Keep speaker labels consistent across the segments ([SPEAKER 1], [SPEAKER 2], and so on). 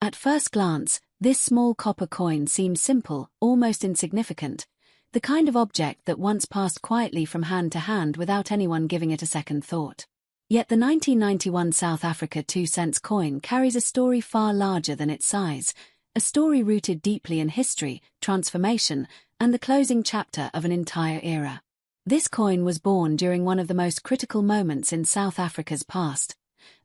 [SPEAKER 1] At first glance, this small copper coin seems simple, almost insignificant, the kind of object that once passed quietly from hand to hand without anyone giving it a second thought. Yet the 1991 South Africa 2-cent coin carries a story far larger than its size, a story rooted deeply in history, transformation, and the closing chapter of an entire era. This coin was born during one of the most critical moments in South Africa's past,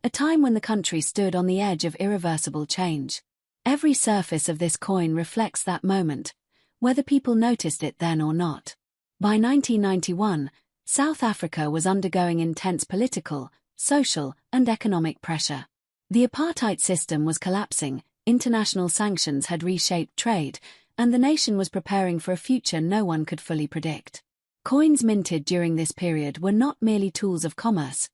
[SPEAKER 1] a time when the country stood on the edge of irreversible change. Every surface of this coin reflects that moment, whether people noticed it then or not. By 1991, South Africa was undergoing intense political, social, and economic pressure. The apartheid system was collapsing, international sanctions had reshaped trade, and the nation was preparing for a future no one could fully predict. Coins minted during this period were not merely tools of commerce.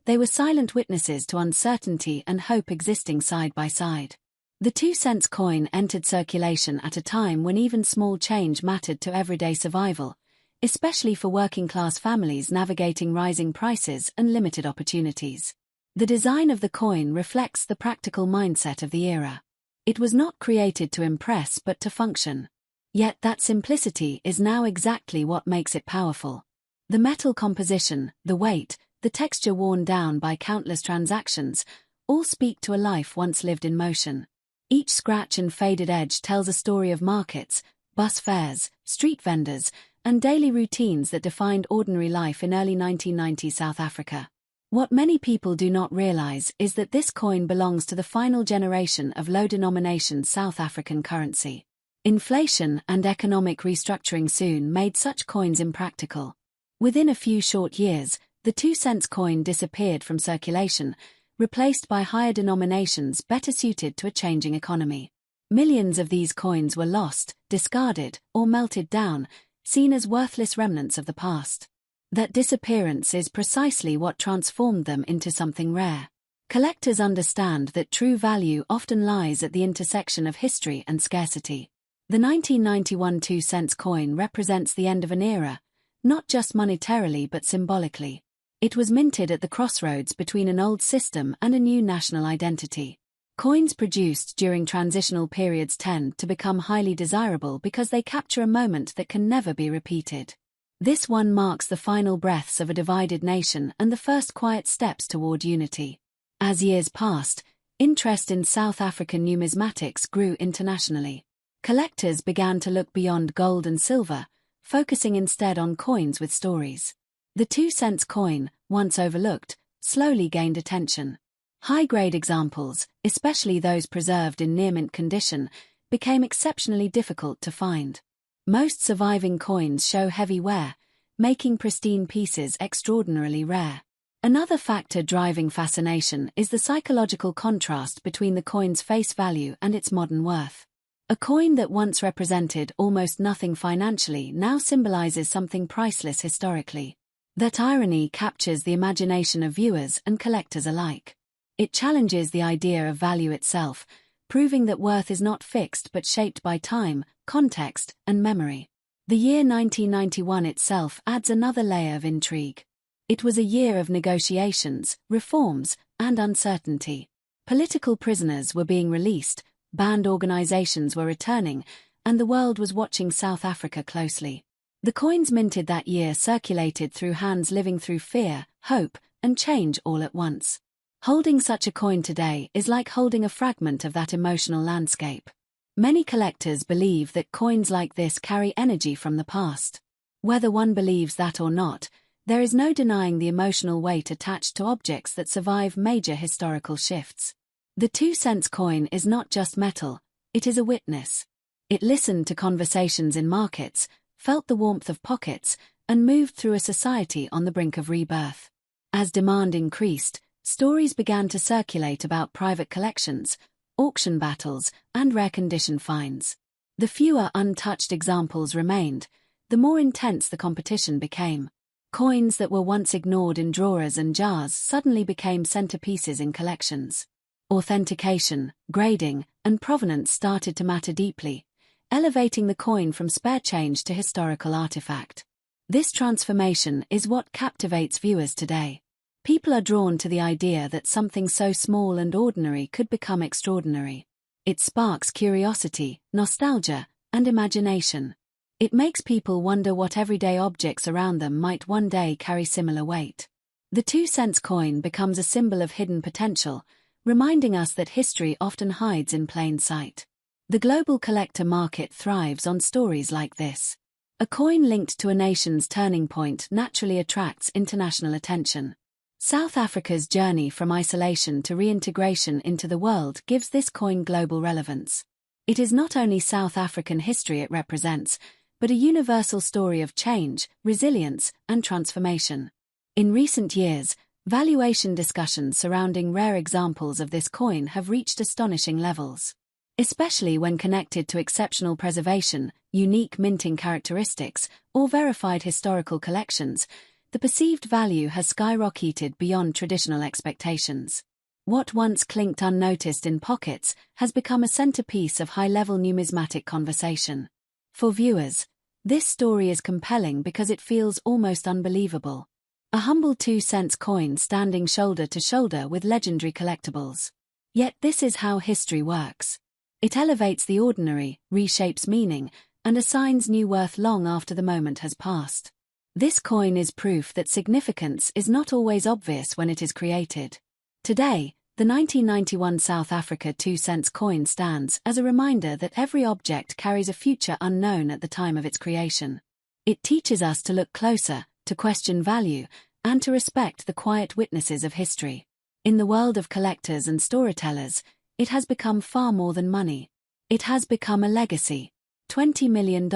[SPEAKER 1] They were silent witnesses to uncertainty and hope existing side by side. The 2-cent coin entered circulation at a time when even small change mattered to everyday survival, especially for working-class families navigating rising prices and limited opportunities. The design of the coin reflects the practical mindset of the era. It was not created to impress but to function. Yet that simplicity is now exactly what makes it powerful. The metal composition, the weight, the texture worn down by countless transactions, all speak to a life once lived in motion. Each scratch and faded edge tells a story of markets, bus fares, street vendors, and daily routines that defined ordinary life in early 1990 South Africa. What many people do not realize is that this coin belongs to the final generation of low-denomination South African currency. Inflation and economic restructuring soon made such coins impractical. Within a few short years, the 2-cent coin disappeared from circulation, replaced by higher denominations better suited to a changing economy. Millions of these coins were lost, discarded, or melted down, seen as worthless remnants of the past. That disappearance is precisely what transformed them into something rare. Collectors understand that true value often lies at the intersection of history and scarcity. The 1991 2-cent coin represents the end of an era, not just monetarily but symbolically. It was minted at the crossroads between an old system and a new national identity. Coins produced during transitional periods tend to become highly desirable because they capture a moment that can never be repeated. This one marks the final breaths of a divided nation and the first quiet steps toward unity. As years passed, interest in South African numismatics grew internationally. Collectors began to look beyond gold and silver, focusing instead on coins with stories. The 2-cent coin, once overlooked, slowly gained attention. High-grade examples, especially those preserved in near-mint condition, became exceptionally difficult to find. Most surviving coins show heavy wear, making pristine pieces extraordinarily rare. Another factor driving fascination is the psychological contrast between the coin's face value and its modern worth. A coin that once represented almost nothing financially now symbolizes something priceless historically. That irony captures the imagination of viewers and collectors alike. It challenges the idea of value itself, proving that worth is not fixed but shaped by time, context, and memory. The year 1991 itself adds another layer of intrigue. It was a year of negotiations, reforms, and uncertainty. Political prisoners were being released, banned organizations were returning, and the world was watching South Africa closely. The coins minted that year circulated through hands living through fear, hope, and change all at once. Holding such a coin today is like holding a fragment of that emotional landscape. Many collectors believe that coins like this carry energy from the past. Whether one believes that or not, there is no denying the emotional weight attached to objects that survive major historical shifts. The 2-cent coin is not just metal, it is a witness. It listened to conversations in markets, felt the warmth of pockets, and moved through a society on the brink of rebirth. As demand increased, stories began to circulate about private collections, auction battles, and rare condition finds. The fewer untouched examples remained, the more intense the competition became. Coins that were once ignored in drawers and jars suddenly became centerpieces in collections. Authentication, grading, and provenance started to matter deeply, elevating the coin from spare change to historical artifact. This transformation is what captivates viewers today. People are drawn to the idea that something so small and ordinary could become extraordinary. It sparks curiosity, nostalgia, and imagination. It makes people wonder what everyday objects around them might one day carry similar weight. The 2-cent coin becomes a symbol of hidden potential, reminding us that history often hides in plain sight. The global collector market thrives on stories like this. A coin linked to a nation's turning point naturally attracts international attention. South Africa's journey from isolation to reintegration into the world gives this coin global relevance. It is not only South African history it represents, but a universal story of change, resilience, and transformation. In recent years, valuation discussions surrounding rare examples of this coin have reached astonishing levels. Especially when connected to exceptional preservation, unique minting characteristics, or verified historical collections, the perceived value has skyrocketed beyond traditional expectations. What once clinked unnoticed in pockets has become a centerpiece of high-level numismatic conversation. For viewers, this story is compelling because it feels almost unbelievable. A humble 2-cent coin standing shoulder to shoulder with legendary collectibles. Yet this is how history works. It elevates the ordinary, reshapes meaning, and assigns new worth long after the moment has passed. This coin is proof that significance is not always obvious when it is created. Today, the 1991 South Africa 2-cent coin stands as a reminder that every object carries a future unknown at the time of its creation. It teaches us to look closer, to question value, and to respect the quiet witnesses of history. In the world of collectors and storytellers, it has become far more than money. It has become a legacy. $20 million.